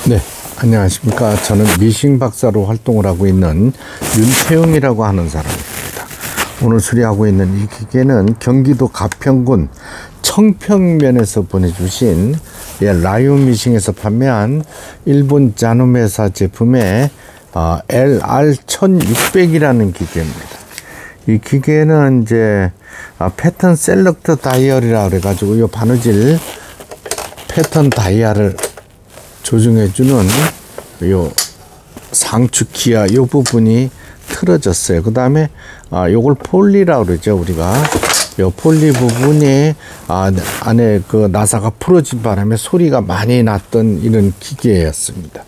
네, 안녕하십니까. 저는 미싱 박사로 활동을 하고 있는 윤태용이라고 하는 사람입니다. 오늘 수리하고 있는 이 기계는 경기도 가평군 청평면에서 보내주신 라이온 미싱에서 판매한 일본 잔움 회사 제품의 LR1600이라는 기계입니다. 이 기계는 이제 패턴 셀렉터 다이얼이라 그래가지고 이 바느질 패턴 다이얼을 조정해주는 요 상축 기아 요 부분이 틀어졌어요. 그 다음에 요걸 폴리라 그러죠. 우리가 요 폴리 부분이 안에 그 나사가 풀어진 바람에 소리가 많이 났던 이런 기계였습니다.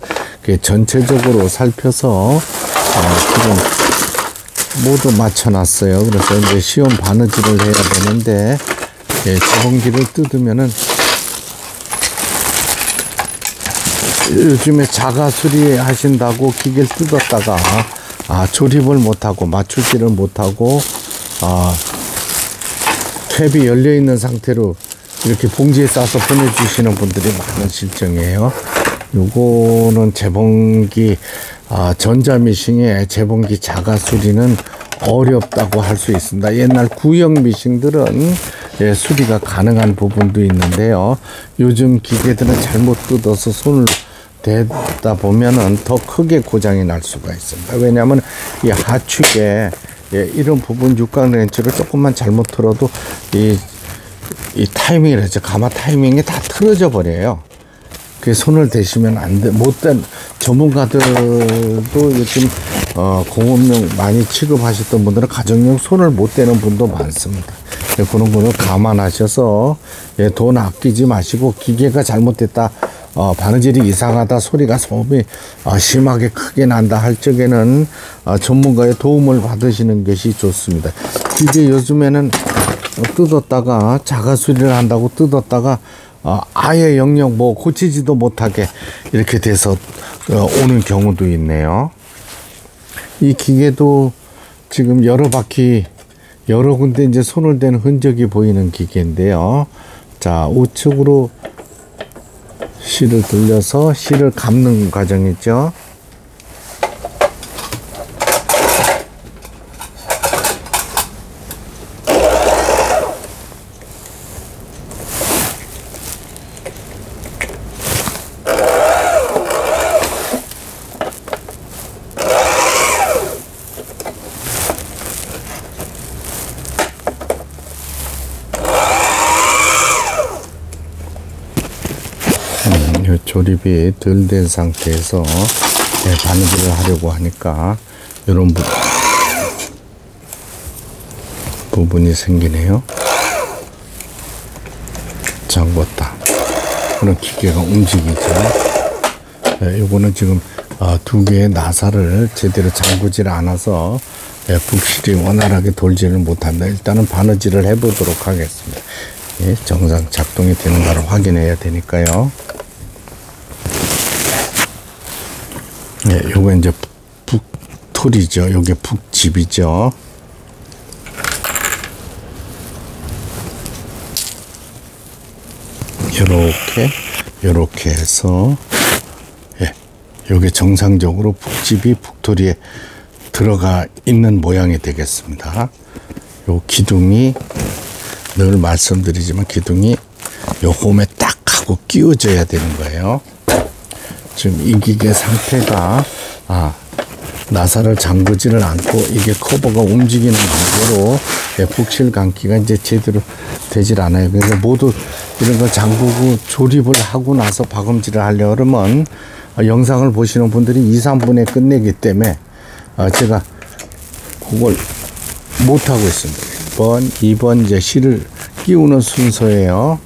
전체적으로 살펴서 지금 모두 맞춰놨어요. 그래서 이제 시험 바느질을 해야 되는데 재봉기를 뜯으면은 요즘에 자가 수리하신다고 기계를 뜯었다가 조립을 못하고 맞추지를 못하고 탭이 열려있는 상태로 이렇게 봉지에 싸서 보내주시는 분들이 많은 실정이에요. 요거는 재봉기 전자미싱의 재봉기 자가 수리는 어렵다고 할 수 있습니다. 옛날 구형 미싱들은 수리가 가능한 부분도 있는데요. 요즘 기계들은 잘못 뜯어서 손을 대다 보면은 더 크게 고장이 날 수가 있습니다. 왜냐하면 이 하축에 이런 부분 육각 렌치를 조금만 잘못 틀어도 이 타이밍을 해서 가마 타이밍이 다 틀어져 버려요. 그 손을 대시면 안 돼. 못된 전문가들도 요즘 공업용 많이 취급하셨던 분들은 가정용 손을 못 대는 분도 많습니다. 그런 거는 감안하셔서 돈 아끼지 마시고 기계가 잘못됐다. 바느질이 이상하다, 소리가 소음이 심하게 크게 난다 할 적에는 전문가의 도움을 받으시는 것이 좋습니다. 기계 요즘에는 뜯었다가 자가 수리를 한다고 뜯었다가 아예 영영 고치지도 못하게 이렇게 돼서 오는 경우도 있네요. 이 기계도 지금 여러 바퀴 여러 군데 이제 손을 댄 흔적이 보이는 기계인데요. 자, 우측으로 실을 돌려서 실을 감는 과정이죠. 조립이 덜 된 상태에서 바느질을 하려고 하니까 이런 부분이 생기네요. 잠궜다. 그런 기계가 움직이죠. 요거는 지금 두 개의 나사를 제대로 잠그질 않아서 북실이 원활하게 돌지를 못한다. 일단은 바느질을 해보도록 하겠습니다. 정상 작동이 되는가를 확인해야 되니까요. 요거 이제 북톨이죠. 요게 북집이죠. 요렇게 해서 요게 정상적으로 북집이 북톨이에 들어가 있는 모양이 되겠습니다. 요 기둥이 늘 말씀드리지만 기둥이 요 홈에 딱 하고 끼워져야 되는 거예요. 지금 이 기계 상태가 나사를 잠그지를 않고 이게 커버가 움직이는 관계로 북실 감기가 이제 제대로 되질 않아요. 그래서 모두 이런 거 잠그고 조립을 하고 나서 박음질을 하려고 그러면 영상을 보시는 분들이 2, 3분에 끝내기 때문에 제가 그걸 못하고 있습니다. 1번, 2번 이제 실을 끼우는 순서예요.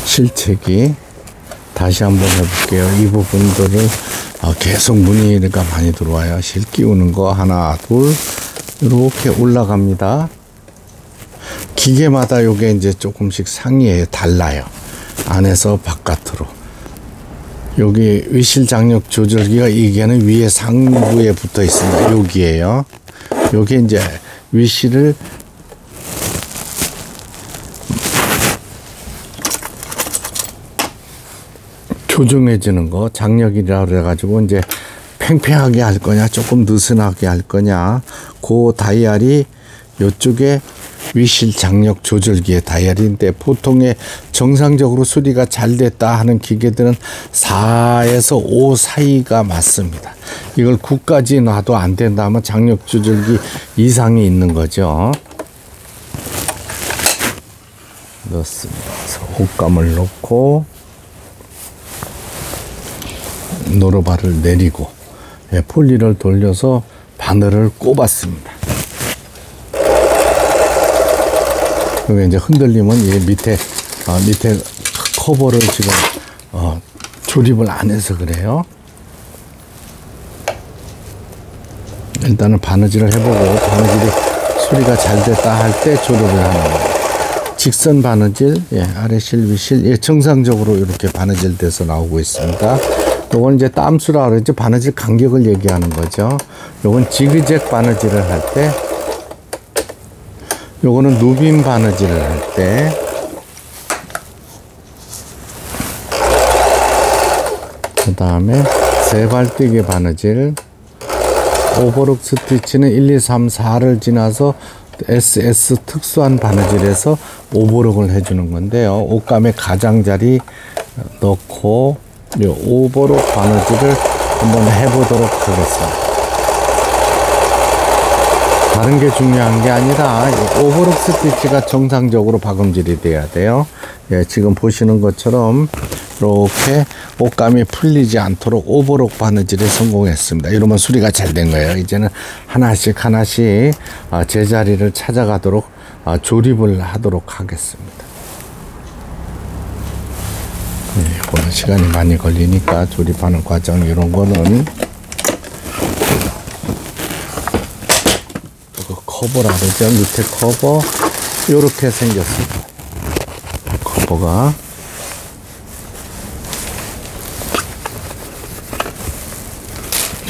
실체기 다시 한번 해볼게요. 이 부분들을 계속 문의가 많이 들어와요. 실 끼우는 거 하나, 둘 이렇게 올라갑니다. 기계마다 요게 이제 조금씩 상이에요. 달라요. 안에서 바깥으로. 여기 위실 장력 조절기가 이게는 위에 상부에 붙어 있습니다. 여기에요. 여기 이제 위실을 교정해지는 거, 장력이라 그래가지고 이제 팽팽하게 할 거냐, 조금 느슨하게 할 거냐, 그 다이얼이 이쪽에 위실 장력 조절기의 다이얼인데, 보통의 정상적으로 수리가 잘 됐다 하는 기계들은 4에서 5 사이가 맞습니다. 이걸 9까지 놔도 안 된다 하면 장력 조절기 이상이 있는 거죠. 넣습니다. 호감을 넣고 노루발을 내리고, 폴리를 돌려서 바늘을 꼽았습니다. 여기 이제 흔들리면 이 밑에 커버를 지금 조립을 안 해서 그래요. 일단은 바느질을 해보고, 바느질이 소리가 잘 됐다 할 때 조립을 하는 거예요. 직선 바느질, 아래실, 위실, 정상적으로 이렇게 바느질 돼서 나오고 있습니다. 요건 이제 땀수라 그러죠. 바느질 간격을 얘기하는 거죠. 요건 지그잭 바느질을 할 때, 요거는 누빔 바느질을 할 때, 그 다음에 세발뜨기 바느질, 오버룩 스티치는 1, 2, 3, 4를 지나서 SS 특수한 바느질에서 오버룩을 해주는 건데요. 옷감에 가장자리 넣고 이 오버룩 바느질을 한번 해보도록 하겠습니다. 다른 게 중요한 게 아니라 오버룩 스티치가 정상적으로 박음질이 돼야 돼요. 지금 보시는 것처럼 이렇게 옷감이 풀리지 않도록 오버룩 바느질에 성공했습니다. 이러면 수리가 잘 된 거예요. 이제는 하나씩 제자리를 찾아가도록 조립을 하도록 하겠습니다. 이거는 시간이 많이 걸리니까 조립하는 과정, 이런 거는 커버라 그러죠. 밑에 커버 이렇게 생겼습니다. 커버가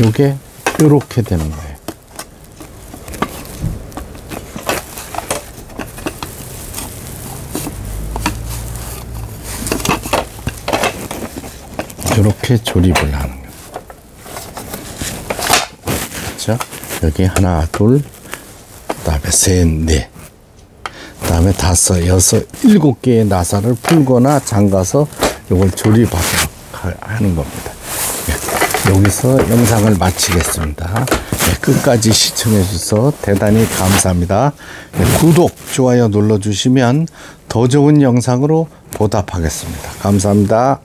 요게 이렇게 되는 거예요. 이렇게 조립을 하는 거예요. 그렇죠? 여기 하나, 둘, 그다음에 셋, 넷, 그다음에 다섯, 여섯, 7개의 나사를 풀거나 잠가서 이걸 조립하도록 하는 겁니다. 여기서 영상을 마치겠습니다. 끝까지 시청해 주셔서 대단히 감사합니다. 구독, 좋아요 눌러주시면 더 좋은 영상으로 보답하겠습니다. 감사합니다.